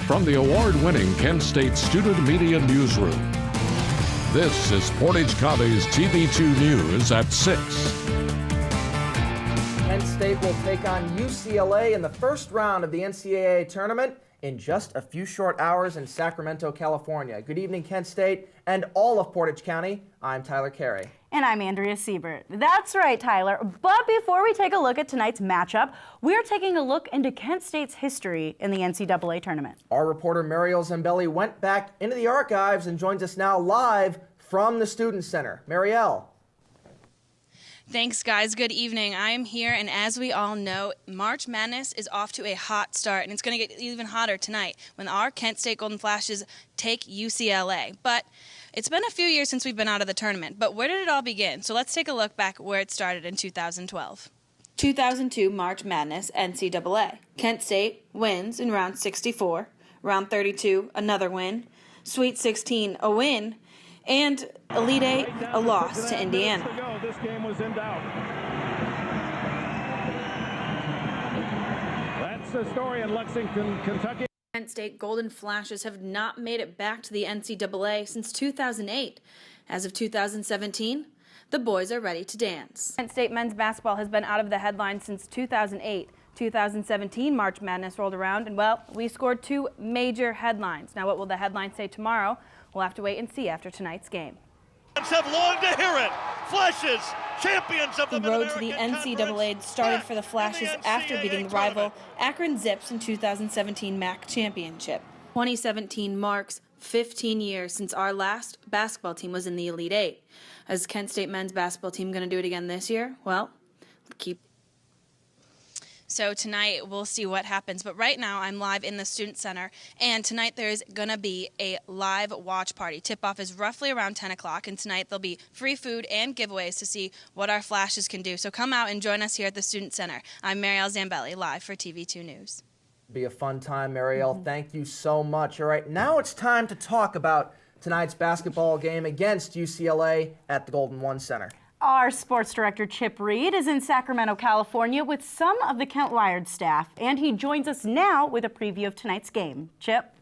from the award-winning Kent State Student Media Newsroom. This is Portage County's TV2 News at 6. Kent State will take on UCLA in the first round of the NCAA tournament in just a few short hours in Sacramento, California. Good evening, Kent State and all of Portage County. I'm Tyler Carey. And I'm Andrea Siebert. That's right, Tyler. But before we take a look at tonight's matchup, we're taking a look into Kent State's history in the NCAA tournament. Our reporter Mariel Zambelli went back into the archives and joins us now live from the Student Center. Mariel. Thanks, guys. Good evening. I am here, and as we all know, March Madness is off to a hot start, and it's going to get even hotter tonight when our Kent State Golden Flashes take UCLA. But it's been a few years since we've been out of the tournament, but where did it all begin? So let's take a look back where it started in 2012. 2002 March Madness NCAA. Kent State wins in round 64, round 32 another win, Sweet 16 a win, and Elite Eight a loss to Indiana. This game was in doubt. That's the story in Lexington, Kentucky. Kent State Golden Flashes have not made it back to the NCAA since 2008. As of 2017, the boys are ready to dance. Kent State men's basketball has been out of the headlines since 2008. 2017 March Madness rolled around, and well, we scored two major headlines. Now, what will the headlines say tomorrow? We'll have to wait and see after tonight's game. Have longed to hear it. Flashes, champions of the road to the NCAA started for the Flashes after beating the rival Akron Zips in 2017 MAC Championship. 2017 marks 15 years since our last basketball team was in the Elite Eight. Is Kent State men's basketball team going to do it again this year? Well, So tonight we'll see what happens, but right now I'm live in the Student Center, and tonight there's going to be a live watch party. Tip-off is roughly around 10 o'clock, and tonight there'll be free food and giveaways to see what our Flashes can do. So come out and join us here at the Student Center. I'm Mariel Zambelli, live for TV2 News. Be a fun time, Mariel. Thank you so much. All right, now it's time to talk about tonight's basketball game against UCLA at the Golden One Center. Our sports director, Chip Reed, is in Sacramento, California with some of the Kent Wired staff, and he joins us now with a preview of tonight's game. Chip?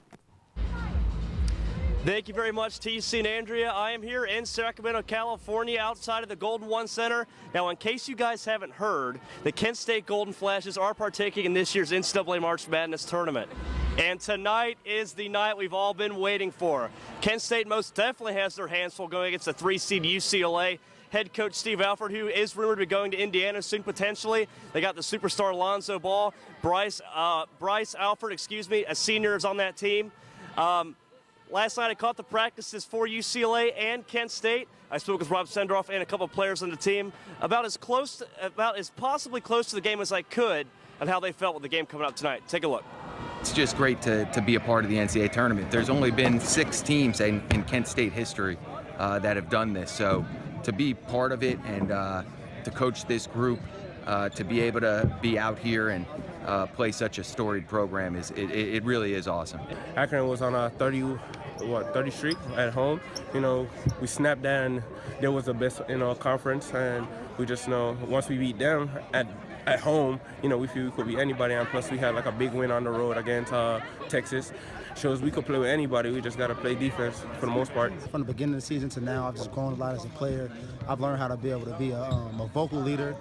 Thank you very much, TC and Andrea. I am here in Sacramento, California, outside of the Golden One Center. Now, in case you guys haven't heard, the Kent State Golden Flashes are partaking in this year's NCAA March Madness tournament. And tonight is the night we've all been waiting for. Kent State most definitely has their hands full going against the 3-seed UCLA. Head coach Steve Alford, who is rumored to be going to Indiana soon potentially. They got the superstar Lonzo Ball. Bryce Alford, a senior, is on that team. Last night I caught the practices for UCLA and Kent State. I spoke with Rob Sendroff and a couple of players on the team about as possibly close to the game as I could on how they felt with the game coming up tonight. Take a look. It's just great to be a part of the NCAA tournament. There's only been 6 teams in Kent State history that have done this, so to be part of it and to coach this group, to be able to be out here and play such a storied program, it really is awesome. Akron was on a 30 streak at home. You know, we snapped that, and there was the best conference, and we just know once we beat them at home, we feel we could beat anybody, and plus we had like a big win on the road against Texas. Shows we could play with anybody. We just got to play defense for the most part. From the beginning of the season to now, I've just grown a lot as a player. I've learned how to be able to be a vocal leader,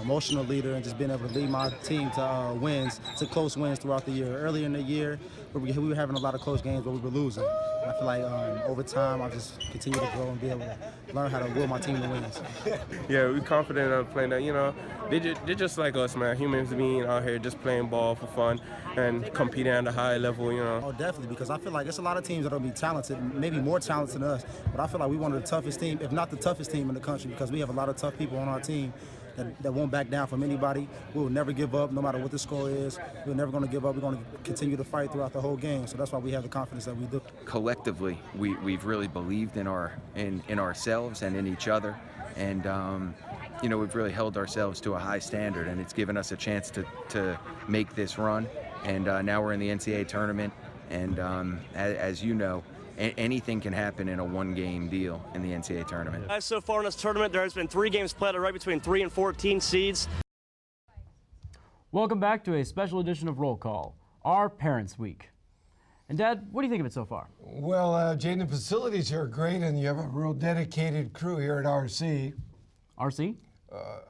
emotional leader, and just being able to lead my team to close wins throughout the year. Earlier in the year, we were having a lot of close games, but we were losing. And I feel like over time, I've just continued to grow and be able to learn how to will my team to wins. Yeah, we're confident of playing that. They're just like us, man. Humans being out here just playing ball for fun and competing at a high level, Oh, definitely, because I feel like there's a lot of teams that will be talented, maybe more talented than us, but I feel like we're one of the toughest teams, if not the toughest team in the country, because we have a lot of tough people on our team that won't back down from anybody. We will never give up, no matter what the score is. We're never going to give up. We're going to continue to fight throughout the whole game, so that's why we have the confidence that we do. Collectively, we've really believed in ourselves and in each other, and we've really held ourselves to a high standard, and it's given us a chance to make this run. And now we're in the NCAA tournament, and as you know, anything can happen in a one-game deal in the NCAA tournament. So far in this tournament, there has been 3 games played right between 3 and 14 seeds. Welcome back to a special edition of Roll Call, our Parents' Week. And Dad, what do you think of it so far? Well, Jaden, the facilities here are great, and you have a real dedicated crew here at RC. RC?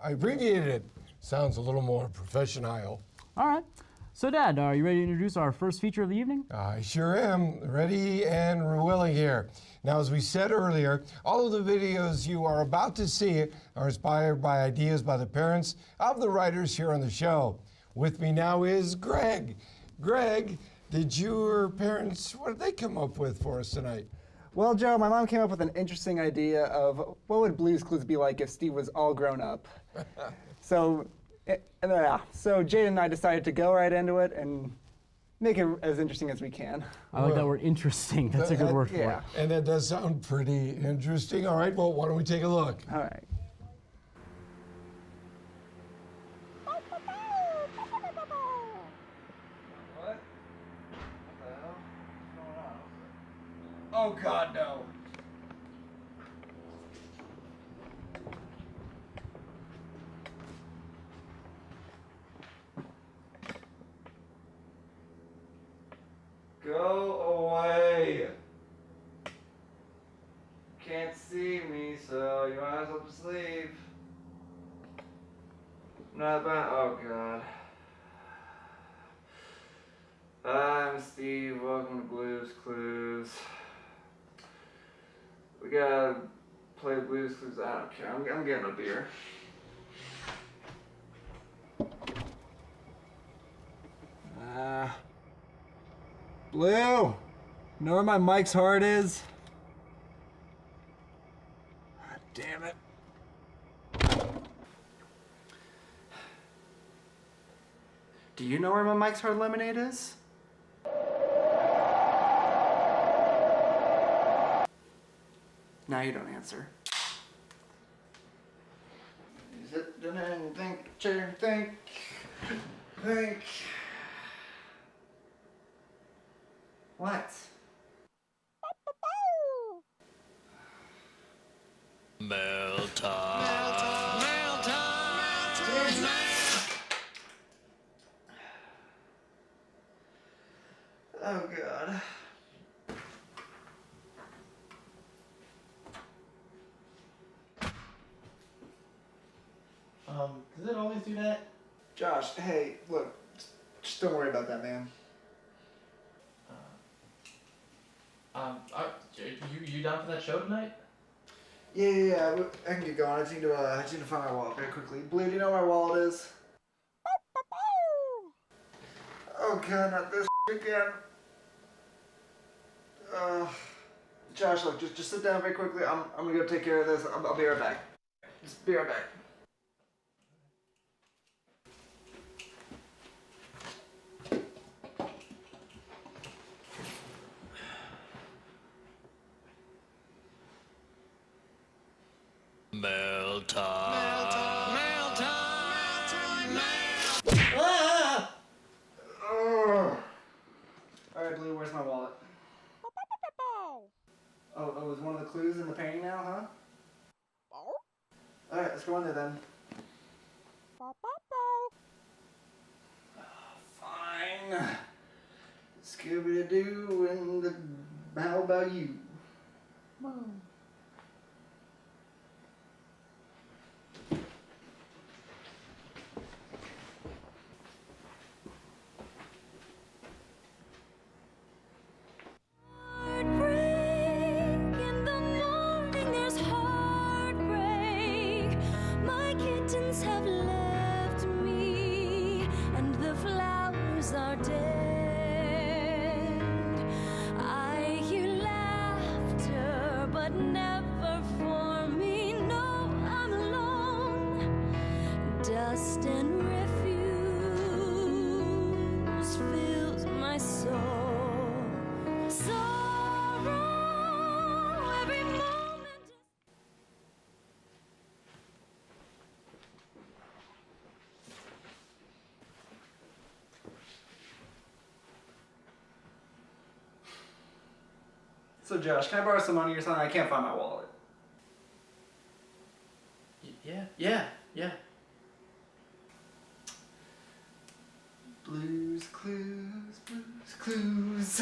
I abbreviated it. Sounds a little more professional. All right. So, Dad, are you ready to introduce our first feature of the evening? I sure am. Ready and willing here. Now, as we said earlier, all of the videos you are about to see are inspired by ideas by the parents of the writers here on the show. With me now is Greg. Greg, did your parents, what did they come up with for us tonight? Well, Joe, my mom came up with an interesting idea of what would Blue's Clues be like if Steve was all grown up. So Jade and I decided to go right into it and make it as interesting as we can. I like that word, interesting. That's a good word for it. And that does sound pretty interesting. All right, well, why don't we take a look? All right. Oh God, no. Go away. Can't see me, so you might as well just leave. Not bad. Oh God. I'm Steve. Welcome to Blue's Clues. We gotta play Blue's Clues. I don't care. I'm getting a beer. Blue, know where my Mike's heart is? God damn it. Do you know where my Mike's Hard Lemonade is? Now you don't answer. Is it didn't think. What? Mail time. Oh God. Does it always do that? Josh, hey, look, just don't worry about that, man. You down for that show tonight? Yeah, I can get going. I just need to find my wallet very quickly. Blue, do you know where my wallet is? Oh God, not this again. Josh, look, just sit down very quickly. I'm gonna go take care of this. I'll be right back. Just be right back. Mail time. Mail time. Ah! Oh. All right, Blue, where's my wallet? Oh, it was one of the clues in the painting now, huh? All right, let's go in there then. Fine. Scooby-Doo and how about you? Have left me, and the flowers are dead. I hear laughter, but never for me. No, I'm alone. Dust and refuse fills my soul. Sorrow every moment. So Josh, can I borrow some money or something? I can't find my wallet. Yeah. Blues Clues, Blues Clues.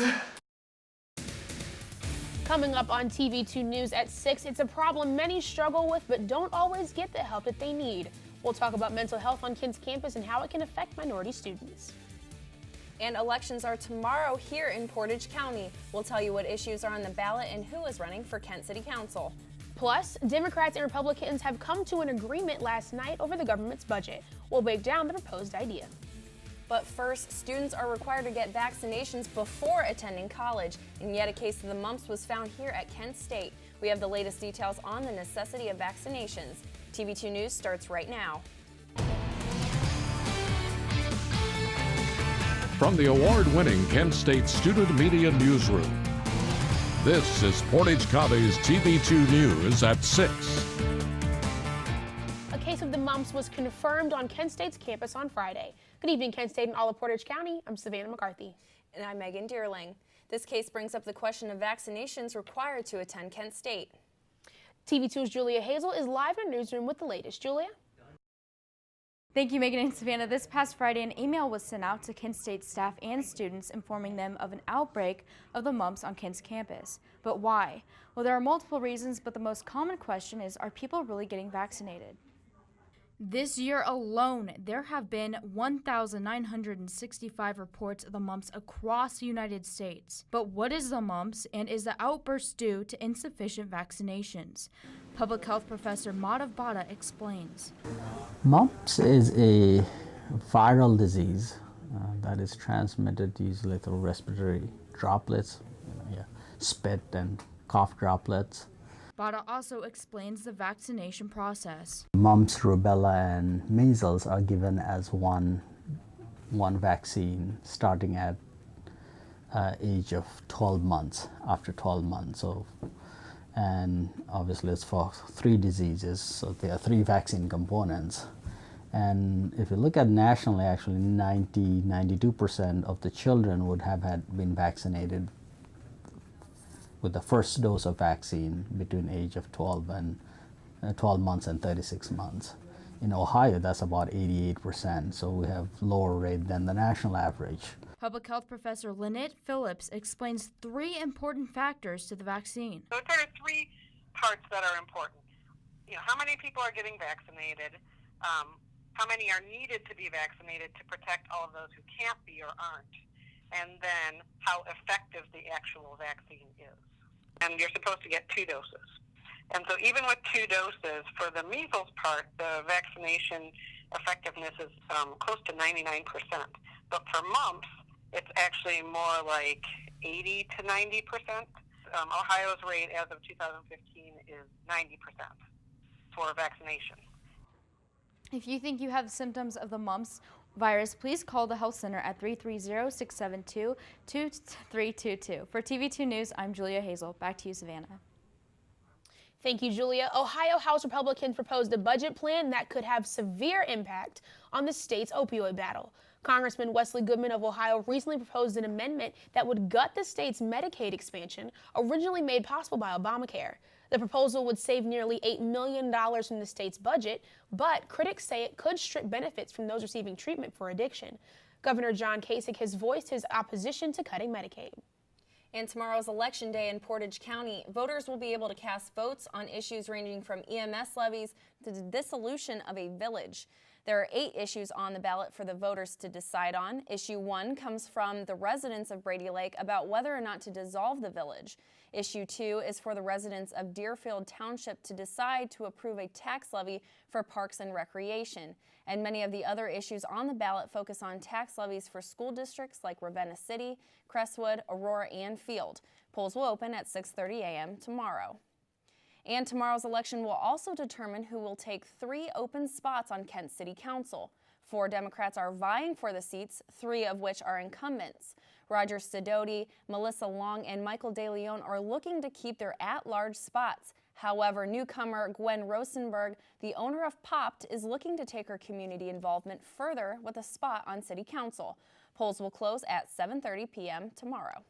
Coming up on TV2 News at 6, it's a problem many struggle with but don't always get the help that they need. We'll talk about mental health on Kent's campus and how it can affect minority students. And elections are tomorrow here in Portage County. We'll tell you what issues are on the ballot and who is running for Kent City Council. Plus, Democrats and Republicans have come to an agreement last night over the government's budget. We'll break down the proposed idea. But first, students are required to get vaccinations before attending college, and yet a case of the mumps was found here at Kent State. We have the latest details on the necessity of vaccinations. TV2 News starts right now. From the award-winning Kent State Student Media Newsroom, this is Portage County's TV2 News at 6. A case of the mumps was confirmed on Kent State's campus on Friday. Good evening, Kent State and all of Portage County. I'm Savannah McCarthy. And I'm Megan Deerling. This case brings up the question of vaccinations required to attend Kent State. TV2's Julia Hazel is live in the newsroom with the latest. Julia? Thank you, Megan and Savannah. This past Friday, an email was sent out to Kent State staff and students informing them of an outbreak of the mumps on Kent's campus. But why? Well, there are multiple reasons, but the most common question is, are people really getting vaccinated? This year alone, there have been 1,965 reports of the mumps across the United States. But what is the mumps, and is the outburst due to insufficient vaccinations? Public health professor Madhav Bhatta explains. Mumps is a viral disease that is transmitted usually through respiratory droplets, spit and cough droplets. Bhatta also explains the vaccination process. Mumps, rubella, and measles are given as one vaccine starting at age of 12 months, after 12 months. And obviously it's for 3 diseases, so there are 3 vaccine components. And if you look at nationally, actually 92% of the children would have been vaccinated with the first dose of vaccine between age of 12 months and 36 months. In Ohio, that's about 88%, so we have lower rate than the national average. Public health professor Lynette Phillips explains 3 important factors to the vaccine. So there are 3 parts that are important. How many people are getting vaccinated, how many are needed to be vaccinated to protect all of those who can't be or aren't, and then how effective the actual vaccine is. And you're supposed to get 2 doses. And so even with 2 doses, for the measles part, the vaccination effectiveness is close to 99%. But for mumps, it's actually more like 80 to 90%. Ohio's rate as of 2015 is 90% for vaccination. If you think you have symptoms of the mumps virus, please call the health center at 330-672-2322. For TV2 News, I'm Julia Hazel. Back to you, Savannah. Thank you, Julia. Ohio House Republicans proposed a budget plan that could have severe impact on the state's opioid battle. Congressman Wesley Goodman of Ohio recently proposed an amendment that would gut the state's Medicaid expansion, originally made possible by Obamacare. The proposal would save nearly $8 million from the state's budget, but critics say it could strip benefits from those receiving treatment for addiction. Governor John Kasich has voiced his opposition to cutting Medicaid. And tomorrow's Election Day in Portage County, voters will be able to cast votes on issues ranging from EMS levies to the dissolution of a village. There are 8 issues on the ballot for the voters to decide on. Issue 1 comes from the residents of Brady Lake about whether or not to dissolve the village. Issue 2 is for the residents of Deerfield Township to decide to approve a tax levy for parks and recreation. And many of the other issues on the ballot focus on tax levies for school districts like Ravenna City, Crestwood, Aurora, and Field. Polls will open at 6:30 a.m. tomorrow. And tomorrow's election will also determine who will take 3 open spots on Kent City Council. 4 Democrats are vying for the seats, 3 of which are incumbents. Roger Sidoti, Melissa Long, and Michael DeLeon are looking to keep their at-large spots. However, newcomer Gwen Rosenberg, the owner of Popped, is looking to take her community involvement further with a spot on City Council. Polls will close at 7:30 p.m. tomorrow.